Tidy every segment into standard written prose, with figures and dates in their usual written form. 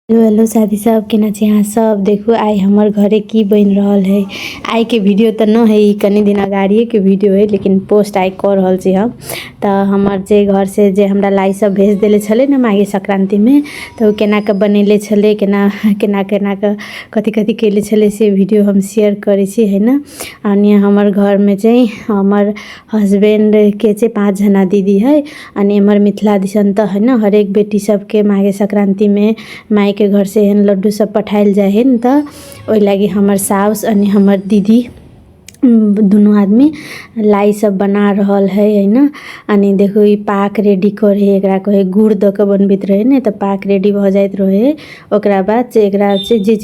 Hello hello साथी सब केना छी अहाँ सब। देखू आई हमर घरे की बन रहल है। आई के वीडियो तो न है, कनी दिन अगाड़िए के वीडियो है, लेकिन पोस्ट आई कर रहल छी हम। तो हमर जे घर से जे हमरा लाई सब भेज देले छले न माघी संक्रांति में, तो केना के बनेले छले, केना केना केना के कथी कथी केले छले से वीडियो हम शेयर करे छी है ना। अनि हमर घर में जे हमर हस्बैंड के 5 जना दीदी है। अनि हमर मिथिला दिसन तो है ना, हरेक बेटी सबके माघी संक्रांति में माई के घर से एहन लड्डू सब पठाइल जाए है न। तो ओइ लागी हमर साउस अनि हमर दीदी दुनू आदमी लाई सब बना रहल है ना। अनि देखो ई पाक रेडी करे है, एकरा कहे गुड़ द के बनबैत रहे ने, तो पाक रेडी भ जाइत रहे। ओकरा बाद से एकरा से जे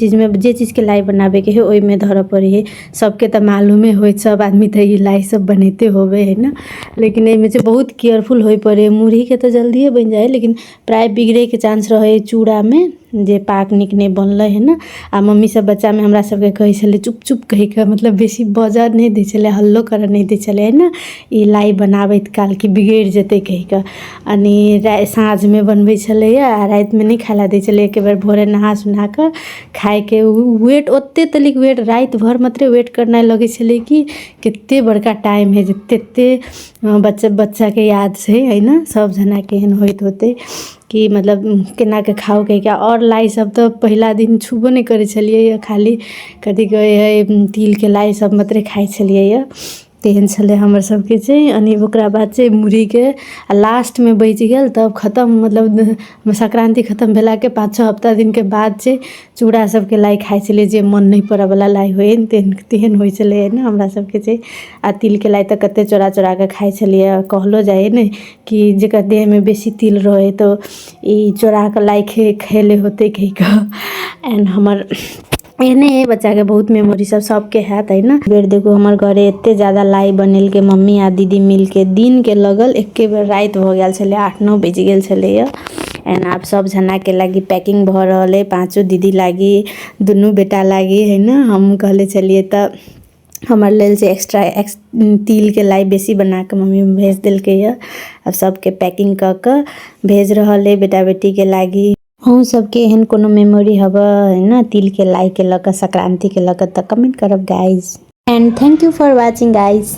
चीज के लाई बनाबे के है ओइ में धर पड़े है। सबके तो मालूमे होय, सब आदमी तो ई लाई सब बनैते होबे है ना, लेकिन एमे से बहुत केयरफुल होय पड़े। मुरही के तो जल्दी बन जाए, लेकिन प्राय बिगड़े के चांस रहे चूड़ा में जे पाक निक नहीं बनले है ना। आ मम्मी सब बच्चा में हमरा सबके कहे छले चुप चुप कह के, मतलब बेसी बजा नहीं दे छले, हल्लो कर नहीं दे छले है ना, ई लाई बनाबैत काल की बिगड़ जते कह के। अनि साँझ में बनबै छले आ रात में नहीं खाला दे छले, एक बार भोरे नहा सुना के खाए के। वेट ओते तलिक वेट रात भर मात्र वेट करना लगे छले कि कितने बड़का टाइम है, जिते बच्चा के याद से है ना, सब जना केहन होइत होते कि मतलब केना के खाओ कह के। और लाई सब तो पहला दिन छुबो नहीं करे छलिए, खाली कथी कहे है तिल के लाई सब मात्र खाए छलिए। तेहन छले हमर सबके से। अनि ओकरा बाद से मुरही के लास्ट में बच गेल, तब खत्म, मतलब संक्रांति खत्म भेला के 5-6 हफ्ता दिन के बाद से चूड़ा सबके लाई खाए छले, जे मन नहीं पड़े वाला लाई होए तेहन होय छले ना हमरा सबके से। आ तिल के लाई तो कते चोरा चोरा के खाए छलिए। कहलो जाए ने कि जेकर देह में बेसी तिल रहे तो ई चोरा के लाई खेले होते कह के। एंड हमर एहने बच्चा के बहुत मेमोरी सबके हैत है ना। बेर देखो हमर घरे एते ज्यादा लाई बनेल के मम्मी आ दीदी मिल के दिन के लगल, एके बेर रात भ गेल छले, 8-9 बज गेल छले। एंड आप सब जना के लागी पैकिंग भ रहल है, 5 दीदी लागी, दुनू बेटा लागी है ना। हम कहले चलिए तो हमर लेल से एक्स्ट्रा तिल के लाई बेसी बना के मम्मी भेज दिलके है। अब सबके पैकिंग क के भेज रहल है बेटा बेटी के लागी। हम सबके एहन कोनो मेमोरी हब है ना तिल के लाई के लक, संक्रांति के लक, तो कमेंट करब guys. And thank U for watching guys.